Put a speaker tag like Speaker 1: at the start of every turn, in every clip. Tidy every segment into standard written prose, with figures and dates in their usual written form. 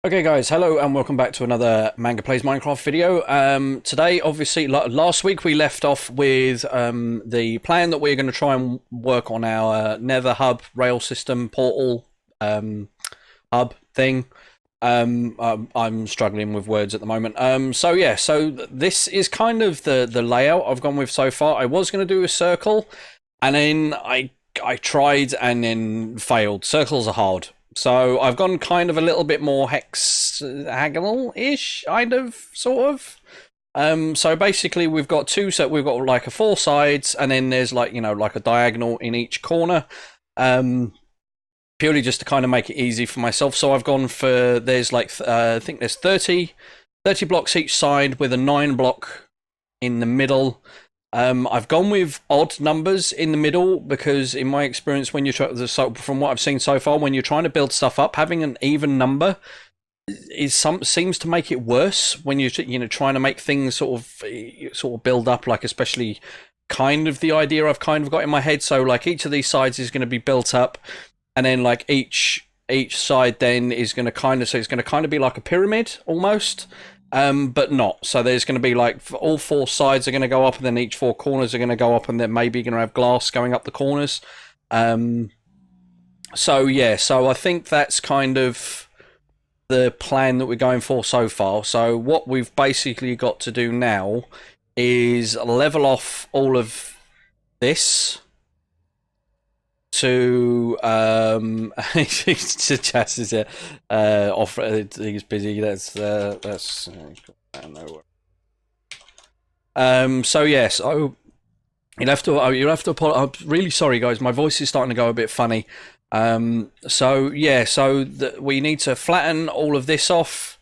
Speaker 1: Okay guys, hello and welcome back to another Manga Plays Minecraft video. Today, obviously, last week we left off with the plan that we're going to try and work on our Nether hub rail system portal hub thing. I'm struggling with words at the moment. So yeah, so this is kind of the layout I've gone with so far. I was going to do a circle, and then I tried and then failed. Circles are hard. So I've gone kind of a little bit more hexagonal-ish, kind of, sort of. So basically we've got we've got like a four sides, and then there's like, you know, like a diagonal in each corner. Purely just to kind of make it easy for myself. So I've gone for, there's like, I think there's 30 blocks each side with a 9 block in the middle. I've gone with odd numbers in the middle because, in my experience, when you try, from what I've seen so far, when you're trying to build stuff up, having an even number seems to make it worse when you're trying to make things sort of build up. Like, especially kind of the idea I've kind of got in my head. So like each of these sides is going to be built up, and then like each side then is going to kind of, so it's going to kind of be like a pyramid almost. But not. So there's going to be like all four sides are going to go up, and then each four corners are going to go up, and then maybe you're going to have glass going up the corners. So yeah, so I think that's kind of the plan that we're going for so far. So what we've basically got to do now is level off all of this to Chas is off, he's busy. That's so yes, you'll have to I'm really sorry guys, my voice is starting to go a bit funny. So yeah, so we need to flatten all of this off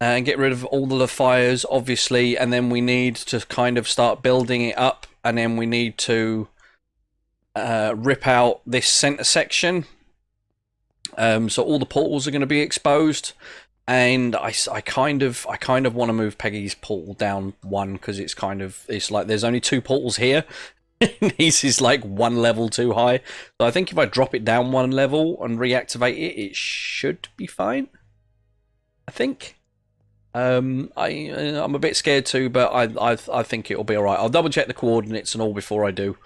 Speaker 1: and get rid of all the fires, obviously, and then we need to kind of start building it up, and then we need to rip out this center section. So all the portals are going to be exposed, and I kind of want to move Peggy's portal down one, because it's like there's only 2 portals here. This is like 1 level too high. So I think if I drop it down 1 level and reactivate it, it should be fine, I think. I'm a bit scared too, but I think it'll be alright. I'll double check the coordinates and all before I do.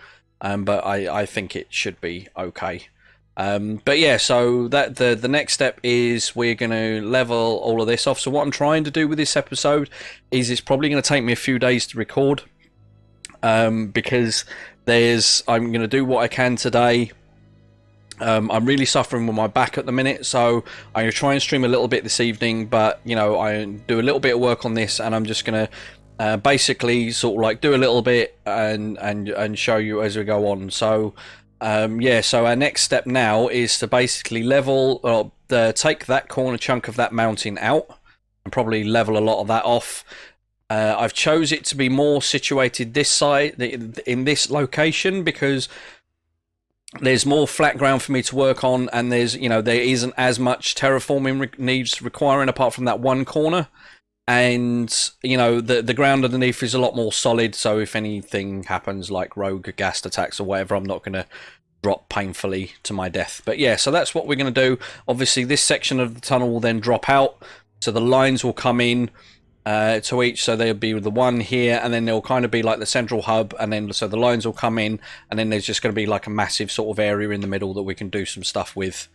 Speaker 1: But I think it should be okay. But yeah, so that the next step is we're going to level all of this off. So what I'm trying to do with this episode is it's probably going to take me a few days to record, because I'm going to do what I can today. I'm really suffering with my back at the minute, so I'm going to try and stream a little bit this evening, but you know, I do a little bit of work on this, and I'm just going to basically sort of like do a little bit and show you as we go on. So yeah, so our next step now is to basically level, take that corner chunk of that mountain out and probably level a lot of that off. I've chose it to be more situated this side, in this location, because there's more flat ground for me to work on, and there isn't as much terraforming needs requiring, apart from that one corner. And you know, the ground underneath is a lot more solid, so if anything happens like rogue ghast attacks or whatever, I'm not going to drop painfully to my death. But yeah, so that's what we're going to do. Obviously this section of the tunnel will then drop out, so the lines will come in to each, so there'll be the one here, and then there'll kind of be like the central hub, and then so the lines will come in, and then there's just going to be like a massive sort of area in the middle that we can do some stuff with,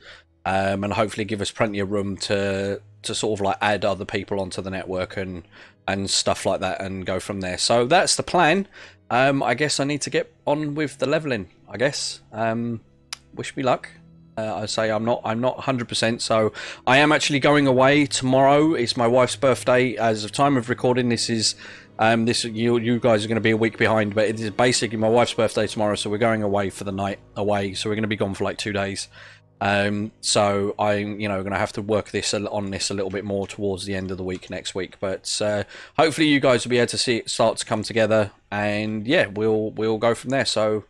Speaker 1: and hopefully give us plenty of room to sort of like add other people onto the network and stuff like that, and go from there. So that's the plan. I guess I need to get on with the leveling, I guess. Wish me luck. I say I'm not 100%, so I am actually going away tomorrow. It's my wife's birthday. As of time of recording, this is you guys are going to be a week behind, but it is basically my wife's birthday tomorrow, so we're going away for the night away. So we're going to be gone for like 2 days. So I'm going to have to work on this a little bit more towards the end of the week next week. But hopefully you guys will be able to see it start to come together, and yeah, we'll go from there. So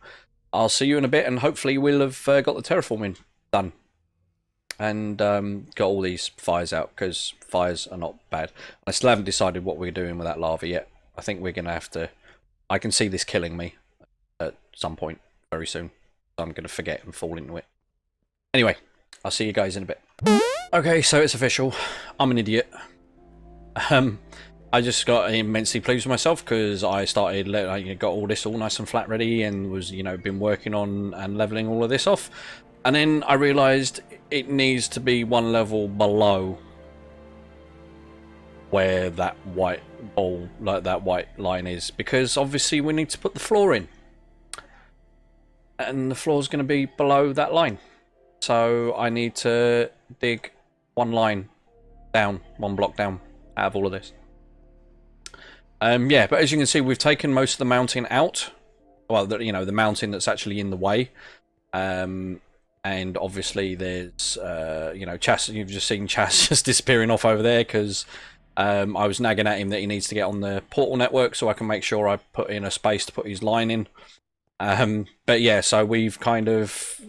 Speaker 1: I'll see you in a bit, and hopefully we'll have got the terraforming done and got all these fires out, because fires are not bad. I still haven't decided what we're doing with that lava yet. I think we're gonna have to, I can see this killing me at some point very soon, so I'm gonna forget and fall into it. Anyway, I'll see you guys in a bit. Okay, so it's official. I'm an idiot. I just got immensely pleased with myself because I started, I got all this all nice and flat ready and was, been working on and leveling all of this off. And then I realised it needs to be one level below where that white ball, like that white line is, because obviously we need to put the floor in. And the floor's going to be below that line. So I need to dig one line down, one block down out of all of this. Yeah, but as you can see, we've taken most of the mountain out. Well, the mountain that's actually in the way. And obviously there's, Chas, you've just seen Chas just disappearing off over there because I was nagging at him that he needs to get on the portal network so I can make sure I put in a space to put his line in. But yeah, so we've kind of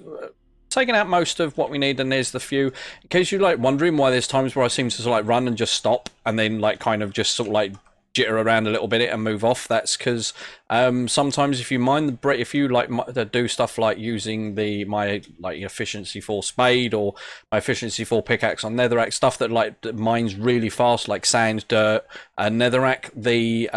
Speaker 1: taken out most of what we need, and there's the few. In case you're like wondering why there's times where I seem to sort of like run and just stop and then like kind of just sort of like jitter around a little bit and move off, that's because sometimes if you mind the if you like do stuff like using my like efficiency 4 spade or my efficiency 4 pickaxe on netherrack, stuff that like mines really fast like sand, dirt, and netherrack, the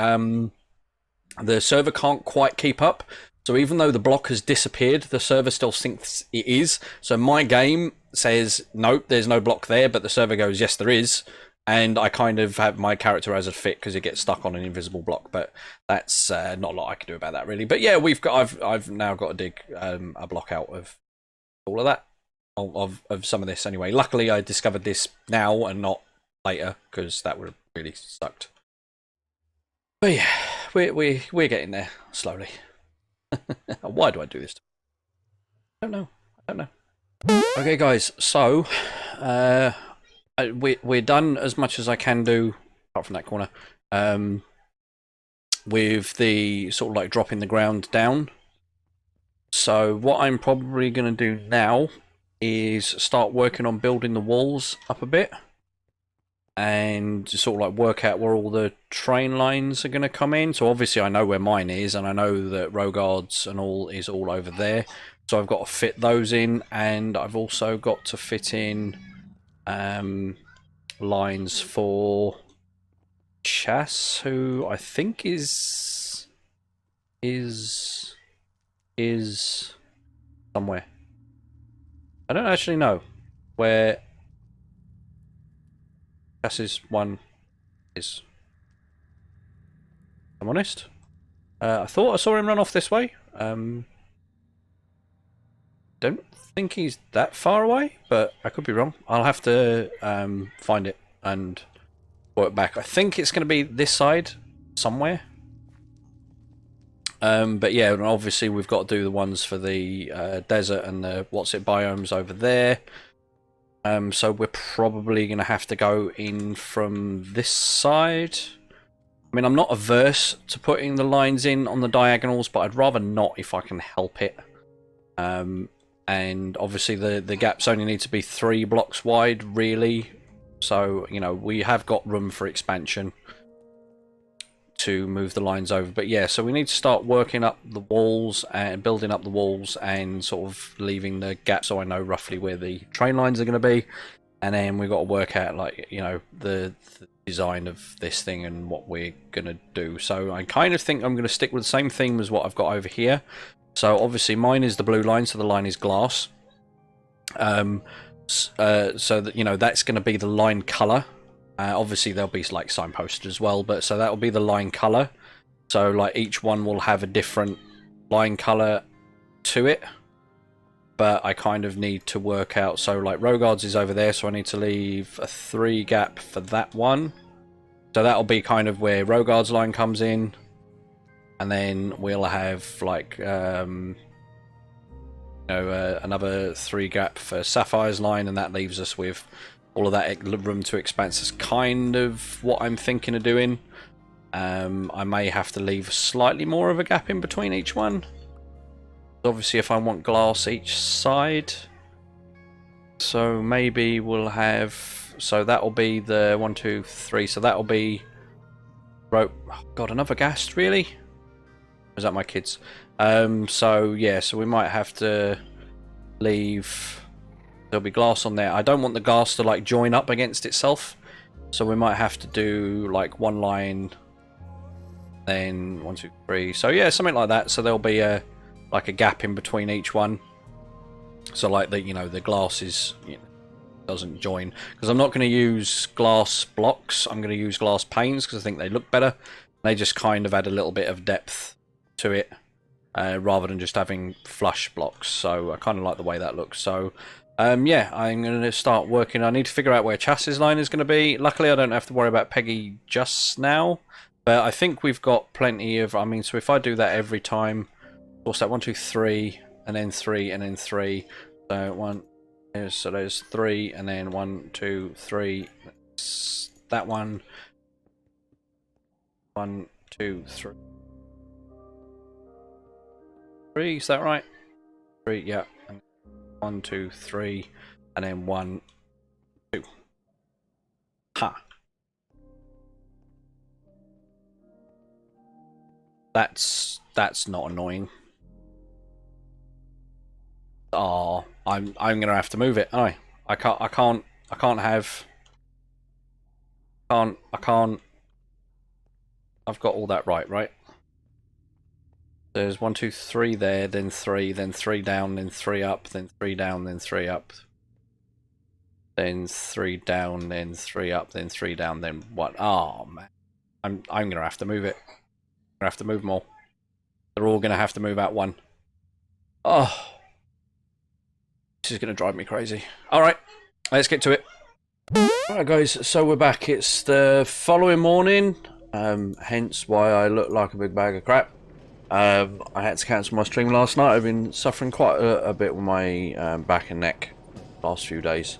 Speaker 1: server can't quite keep up. So even though the block has disappeared, the server still thinks it is. So my game says, nope, there's no block there, but the server goes, yes, there is. And I kind of have my character as a fit because it gets stuck on an invisible block. But that's not a lot I can do about that, really. But yeah, I've now got to dig a block out of all of that, of some of this anyway. Luckily, I discovered this now and not later because that would have really sucked. But yeah, we're getting there slowly. Why do I do this? I don't know. Okay, guys. So, we're done as much as I can do, apart from that corner. With the sort of like dropping the ground down. So what I'm probably going to do now is start working on building the walls up a bit. And sort of like work out where all the train lines are going to come in. So obviously I know where mine is, and I know that Rogard's and all is all over there. So I've got to fit those in, and I've also got to fit in lines for Chas, who I think is somewhere. I don't actually know where Chas's one is. I'm honest. I thought I saw him run off this way. Don't think he's that far away, but I could be wrong. I'll have to find it and work back. I think it's going to be this side somewhere. But yeah, obviously we've got to do the ones for the desert and the what's it biomes over there. So we're probably going to have to go in from this side. I mean, I'm not averse to putting the lines in on the diagonals, but I'd rather not if I can help it. And obviously the gaps only need to be 3 blocks wide, really. So, we have got room for expansion to move the lines over. But yeah, so we need to start working up the walls and building up the walls and sort of leaving the gaps so I know roughly where the train lines are going to be. And then we've got to work out, like, the design of this thing and what we're going to do. So I kind of think I'm going to stick with the same theme as what I've got over here. So obviously mine is the blue line, so the line is glass. So that, that's going to be the line color. Obviously there'll be like signposts as well, but so that will be the line color. So like each one will have a different line color to it. But I kind of need to work out, so like Rogard's is over there, so I need to leave a 3 gap for that one. So that'll be kind of where Rogard's line comes in. And then we'll have like another 3 gap for Sapphire's line, and that leaves us with all of that room to expand. Is kind of what I'm thinking of doing. I may have to leave slightly more of a gap in between each one. Obviously, if I want glass each side, so maybe we'll have. So that'll be the 1, 2, 3. So that'll be. Oh God, another ghast, really? Is that my kids? So yeah, so we might have to leave There'll be glass on there. I don't want the glass to like join up against itself, so we might have to do like one line, then 1, 2, 3. So yeah, something like that. So there'll be a like a gap in between each one. So like the the glass is doesn't join, because I'm not going to use glass blocks. I'm going to use glass panes because I think they look better. They just kind of add a little bit of depth to it, rather than just having flush blocks. So I kind of like the way that looks. So yeah, I'm going to start working. I need to figure out where chassis line is going to be. Luckily I don't have to worry about Peggy just now, but I think we've got plenty of, I mean, so if I do that every time, what's that, 1, 2, 3 and then 3 and then 3, so there's 3 and then 1, 2, 3, that 1, 1, 2, 3, 3, is that right? 3, yeah. 1, 2, 3, and then 1, 2. Ha. That's not annoying. Oh, I'm gonna have to move it. I can't have. I've got all that right. There's 1, 2, 3 there, then 3 down, then 3 up, then 3 down, then 3 up, then 3 down, then 3 up, then 3 down, then 1. Oh man, I'm gonna have to move it. I'm gonna have to move them all. They're all gonna have to move out 1. Oh, this is gonna drive me crazy. All right, let's get to it. Alright guys, so we're back. It's the following morning, hence why I look like a big bag of crap. I had to cancel my stream last night. I've been suffering quite a bit with my back and neck last few days.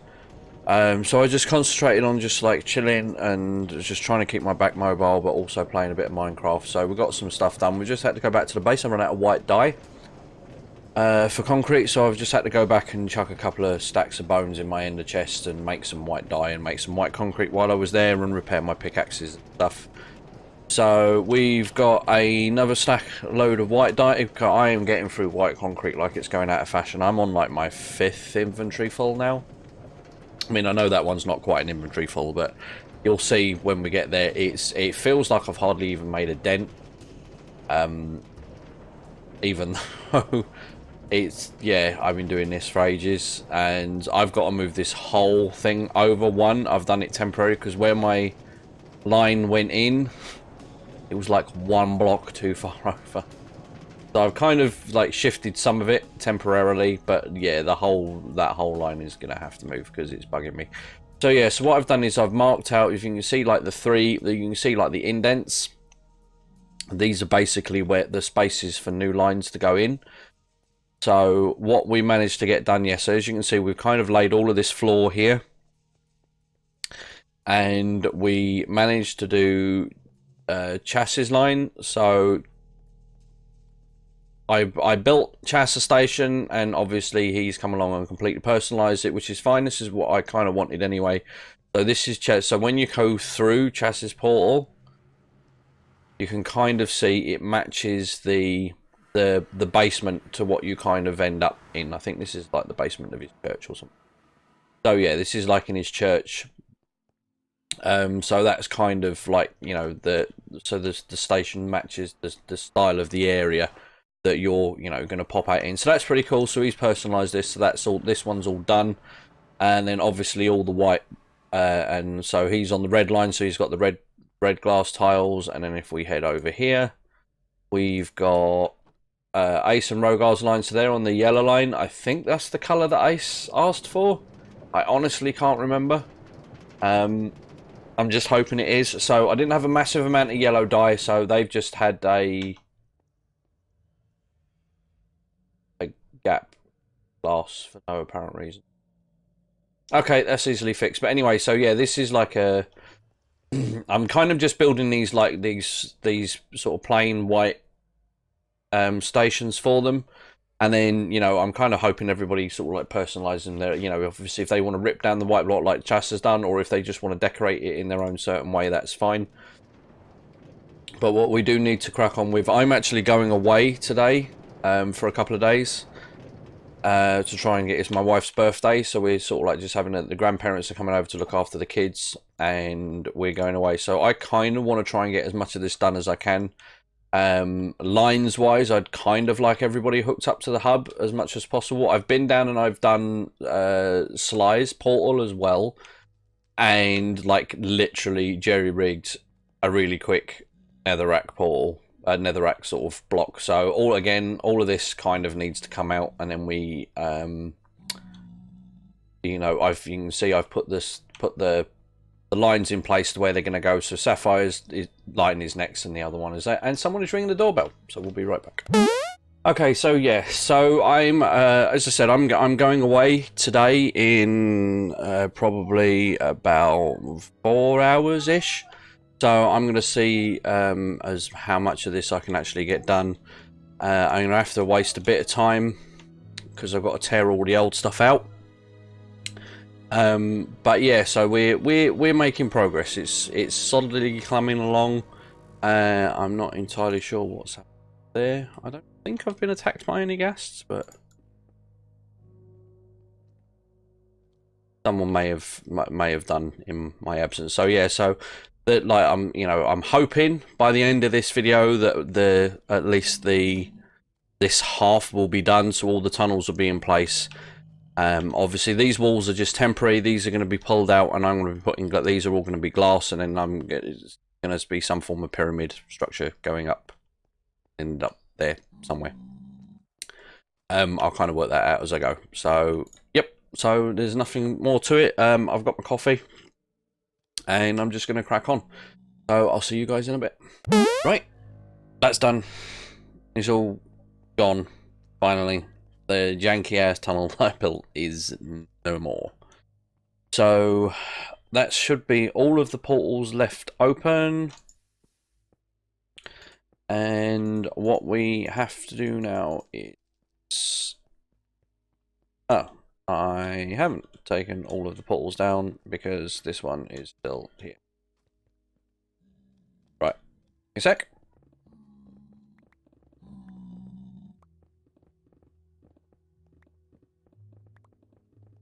Speaker 1: So I just concentrated on just like chilling and just trying to keep my back mobile, but also playing a bit of Minecraft. So we got some stuff done. We just had to go back to the base. I ran out of white dye for concrete, so I've just had to go back and chuck a couple of stacks of bones in my ender chest and make some white dye and make some white concrete while I was there and repair my pickaxes and stuff. So we've got another stack load of white dye. I am getting through white concrete like it's going out of fashion. I'm on like my 5th inventory full now. I mean, I know that one's not quite an inventory full, but you'll see when we get there. It feels like I've hardly even made a dent. Even though yeah, I've been doing this for ages, and I've got to move this whole thing over 1. I've done it temporarily because where my line went in, it was like 1 block too far over. So I've kind of like shifted some of it temporarily, but yeah, that whole line is gonna have to move because it's bugging me. So yeah, so what I've done is I've marked out, if you can see like you can see like the indents. These are basically where the spaces for new lines to go in. So what we managed to get done, yes, so as you can see, we've kind of laid all of this floor here, and we managed to do chassis line. So I built chassis station, and obviously he's come along and completely personalized it, which is fine. This is what I kind of wanted anyway. So this is so when you go through chassis portal, you can kind of see it matches the basement to what you kind of end up in. I think this is like the basement of his church or something. So yeah, this is like in his church. So that's kind of like, the station matches the style of the area that you're going to pop out in. So that's pretty cool. So he's personalized this, so that's all. This one's all done, and then obviously all the white, and so he's on the red line, so he's got the red glass tiles. And then if we head over here, we've got Ace and Rogar's line, so they're on the yellow line. I think that's the color that Ace asked for. I honestly can't remember. I'm just hoping it is. So I didn't have a massive amount of yellow dye, so they've just had a gap glass for no apparent reason. Okay, that's easily fixed. But anyway, so yeah, this is like a I'm kind of just building these like these sort of plain white stations for them, and then I'm kind of hoping everybody sort of like personalizes them there. Obviously if they want to rip down the white block like Chas has done, or if they just want to decorate it in their own certain way, that's fine. But what we do need to crack on with, I'm actually going away today for a couple of days. to try and get. It's my wife's birthday, so we're sort of like just having the grandparents are coming over to look after the kids, and we're going away. So I kind of want to try and get as much of this done as I can. Lines wise, I'd kind of like everybody hooked up to the hub as much as possible. I've been down and I've done Sly's portal as well, and like literally jerry rigged a really quick netherrack portal, netherrack sort of block. So all of this kind of needs to come out, and then we you know, you can see I've put the lines in place to where they're going to go. So Sapphire's line is next, and the other one is there. And someone is ringing the doorbell, so we'll be right back. Okay, so yeah, so I'm as I said, I'm going away today in probably about 4 hours ish. So I'm going to see as how much of this I can actually get done. I'm going to have to waste a bit of time because I've got to tear all the old stuff out. But yeah, so we're making progress. It's solidly coming along. I'm not entirely sure what's happening there. I don't think I've been attacked by any ghasts, but someone may have done in my absence. So yeah, so that like I'm hoping by the end of this video that at least this half will be done, so all the tunnels will be in place. Obviously these walls are just temporary. These are going to be pulled out, and I'm going to be putting, these are all going to be glass, and then it's going to be some form of pyramid structure going up, end up there somewhere. I'll kind of work that out as I go. So yep, so there's nothing more to it. I've got my coffee and I'm just going to crack on. So I'll see you guys in a bit. Right, that's done. It's all gone finally. The janky ass tunnel I built is no more. So that should be all of the portals left open. And what we have to do now is... Oh, I haven't taken all of the portals down because this one is still here. Right, a sec.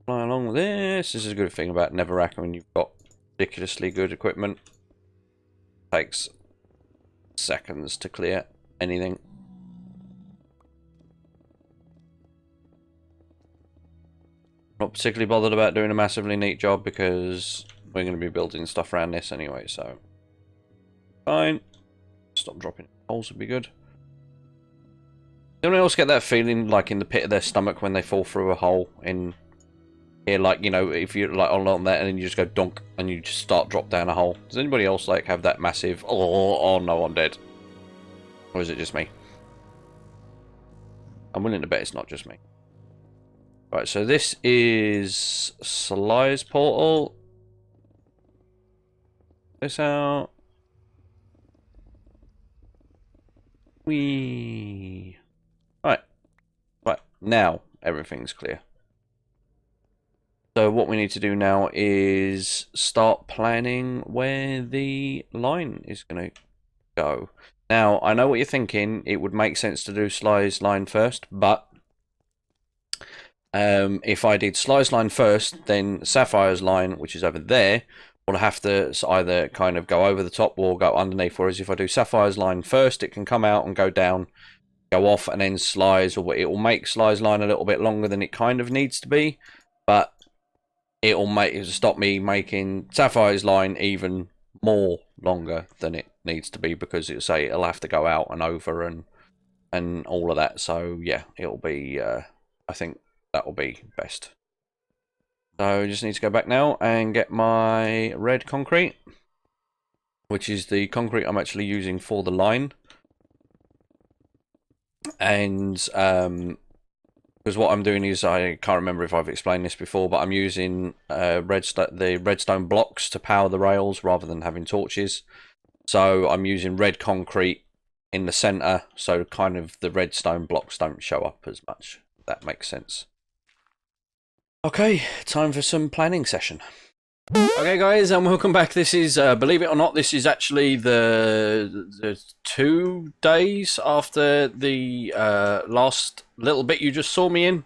Speaker 1: Fly along with this. This is a good thing about Netherrack when you've got ridiculously good equipment. Takes seconds to clear anything. Not particularly bothered about doing a massively neat job because we're going to be building stuff around this anyway, so fine. Stop dropping holes would be good. Anyone else get that feeling like in the pit of their stomach when they fall through a hole in here, like, you know, if you're like on that and then you just go donk and you just start drop down a hole? Does anybody else like have that massive oh no, I'm dead? Or is it just me? I'm willing to bet it's not just me. Right, so this is Sly's portal. This out. Whee. Right, now everything's clear. So what we need to do now is start planning where the line is going to go. Now, I know what you're thinking. It would make sense to do Sly's line first, but if I did Sly's line first, then Sapphire's line, which is over there, will have to either kind of go over the top or go underneath. Whereas if I do Sapphire's line first, it can come out and go down, go off, and then Sly's, or it will make Sly's line a little bit longer than it kind of needs to be, but it'll stop me making Sapphire's line even more longer than it needs to be, because it'll have to go out and over and all of that. So yeah, it'll be I think that will be best. So I just need to go back now and get my red concrete, which is the concrete I'm actually using for the line. And because what I'm doing is, I can't remember if I've explained this before, but I'm using the redstone blocks to power the rails rather than having torches. So I'm using red concrete in the center, so kind of the redstone blocks don't show up as much. If that makes sense. Okay, time for some planning session. Okay guys, and welcome back. This is, believe it or not, this is actually the 2 days after the last little bit you just saw me in.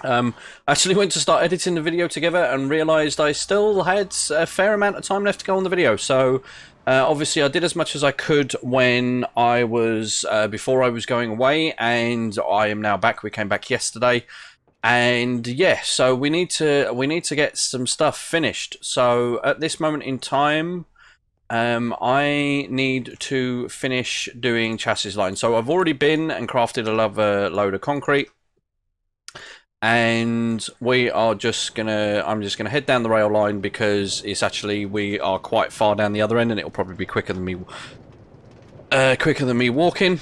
Speaker 1: I actually went to start editing the video together and realised I still had a fair amount of time left to go on the video. So obviously I did as much as I could when I was before I was going away, and I am now back. We came back yesterday, and yeah, so we need to get some stuff finished. So at this moment in time, I need to finish doing chassis line. So I've already been and crafted a load of concrete. And I'm just gonna head down the rail line because we are quite far down the other end, and it'll probably be quicker than me walking.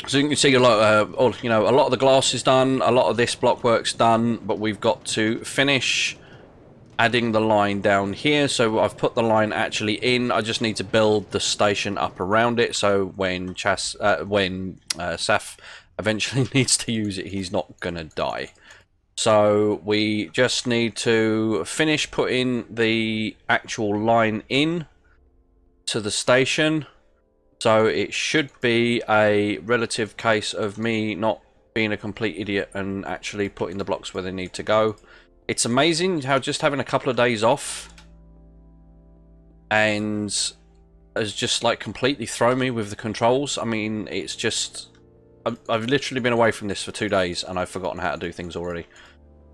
Speaker 1: So you can see a lot of the glass is done, a lot of this block work's done, but we've got to finish adding the line down here. So I've put the line actually in. I just need to build the station up around it, so when Saf eventually needs to use it, he's not gonna die. So we just need to finish putting the actual line in to the station. So it should be a relative case of me not being a complete idiot and actually putting the blocks where they need to go. It's amazing how just having a couple of days off and has just like completely thrown me with the controls. I mean, it's just I've literally been away from this for 2 days and I've forgotten how to do things already.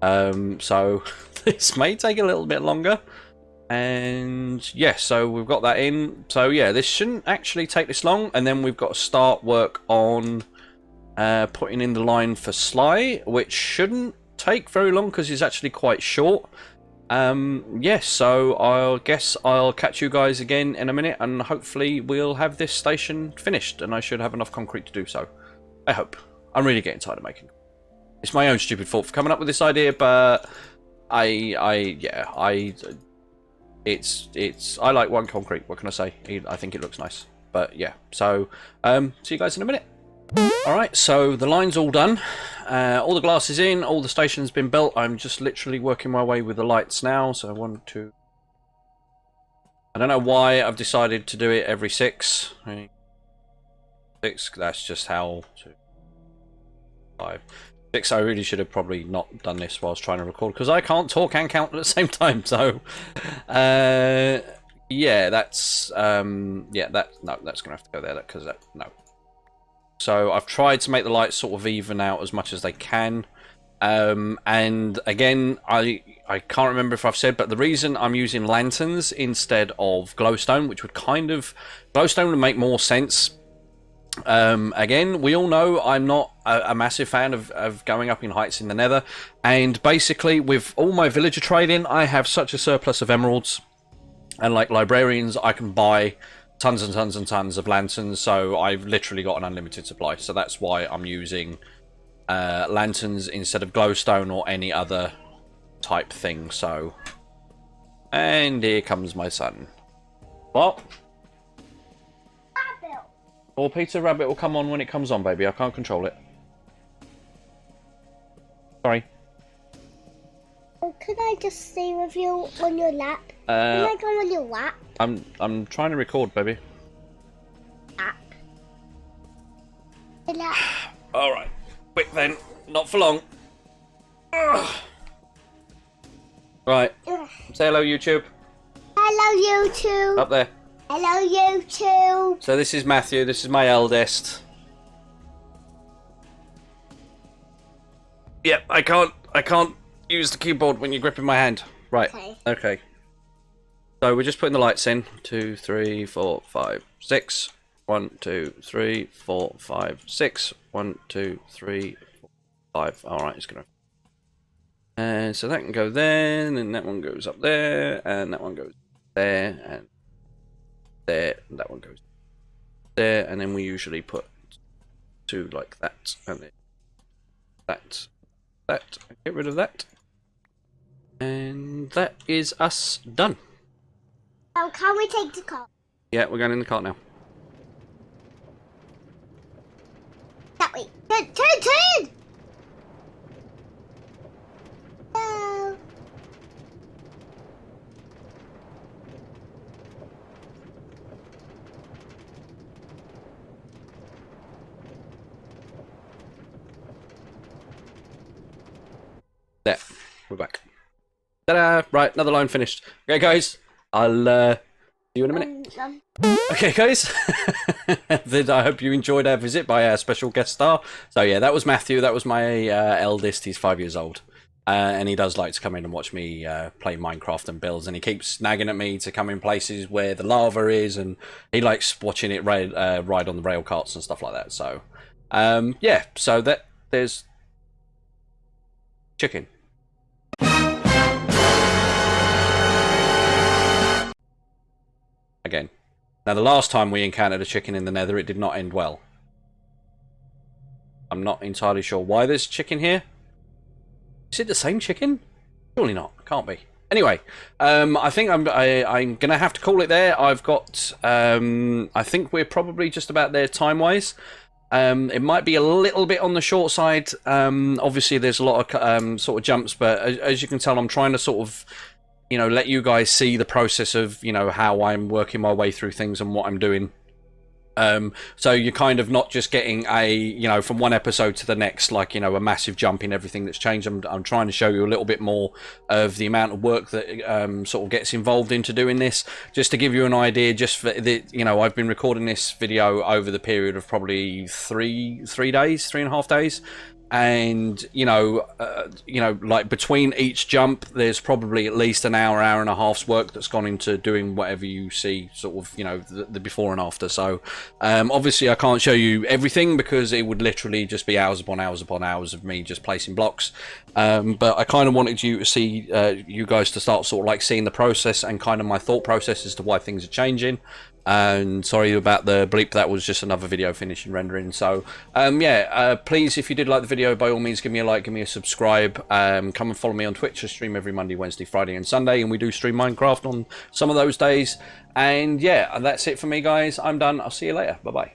Speaker 1: So this may take a little bit longer. And yeah, so we've got that in. So yeah, this shouldn't actually take this long. And then we've got to start work on putting in the line for Sly, which shouldn't take very long because it's actually quite short. Yes, so I guess I'll catch you guys again in a minute, and hopefully we'll have this station finished, and I should have enough concrete to do so. I hope. I'm really getting tired of making it. It's my own stupid fault for coming up with this idea, but I like one concrete. What can I say? I think it looks nice. But yeah, so see you guys in a minute. Alright, so the line's all done. All the glass is in, all the station's been built. I'm just literally working my way with the lights now. So 1, 2. I don't know why I've decided to do it every 6. 6, that's just how. 2, 5, 6. I really should have probably not done this whilst trying to record because I can't talk and count at the same time. So, yeah, that's no, that's gonna have to go there because no. So I've tried to make the lights sort of even out as much as they can. And again, I can't remember if I've said, but the reason I'm using lanterns instead of glowstone, which would glowstone would make more sense. Again, we all know I'm not a massive fan of going up in heights in the nether, and basically with all my villager trading, I have such a surplus of emeralds, and like librarians, I can buy tons and tons and tons of lanterns, so I've literally got an unlimited supply. So that's why I'm using lanterns instead of glowstone or any other type thing. So, and here comes my son. What? Rabbit. Well, Peter Rabbit will come on when it comes on, baby. I can't control it. Sorry.
Speaker 2: Could I just stay with you on your lap? Can I go on your lap?
Speaker 1: I'm trying to record, baby.
Speaker 2: Lap. Lap.
Speaker 1: All right, quick then. Not for long. Ugh. Right. Say hello, YouTube.
Speaker 2: Hello, YouTube.
Speaker 1: Up there.
Speaker 2: Hello, YouTube.
Speaker 1: So this is Matthew. This is my eldest. Yep, I can't use the keyboard when you're gripping my hand. Right. Okay. So we're just putting the lights in. 2, 3, 4, 5, 6. 1, 2, 3, 4, 5, 6. 1, 2, 3, 4, 5. All right, it's gonna. And so that can go there, and that one goes up there, and that one goes there, and there, and that one goes there, and then we usually put 2 like that, and then that, and get rid of that, and that is us done.
Speaker 2: Oh, can we take the car?
Speaker 1: Yeah, we're going in the cart now.
Speaker 2: That way. Turn! No.
Speaker 1: We're back. Ta-da! Right, another line finished. Okay, guys. I'll see you in a minute. Okay, guys. I hope you enjoyed our visit by our special guest star. So yeah, that was Matthew. That was my eldest. He's 5 years old. And he does like to come in and watch me play Minecraft and builds. And he keeps nagging at me to come in places where the lava is. And he likes watching it ride on the rail carts and stuff like that. So, yeah. So there's chicken. Again. Now, the last time we encountered a chicken in the nether, it did not end well. I'm not entirely sure why there's chicken here. Is it the same chicken? Surely not. Can't be. Anyway, I think I'm going to have to call it there. I've got... I think we're probably just about there time-wise. It might be a little bit on the short side. Obviously, there's a lot of sort of jumps, but as you can tell, I'm trying to sort of... let you guys see the process of, how I'm working my way through things and what I'm doing. So you're kind of not just getting from one episode to the next, like, a massive jump in everything that's changed. I'm trying to show you a little bit more of the amount of work that sort of gets involved into doing this. Just to give you an idea, just for the, I've been recording this video over the period of probably 3.5 days. And like between each jump there's probably at least an hour and a half's work that's gone into doing whatever you see, sort of, the before and after. So obviously I can't show you everything because it would literally just be hours upon hours upon hours of me just placing blocks, but I kind of wanted you to see you guys to start sort of like seeing the process and kind of my thought process as to why things are changing. And sorry about the bleep, that was just another video finishing rendering. So please, if you did like the video, by all means give me a like, give me a subscribe, come and follow me on Twitch. I stream every Monday, Wednesday, Friday and Sunday, and we do stream Minecraft on some of those days. And yeah, that's it for me, guys. I'm done. I'll see you later. Bye bye.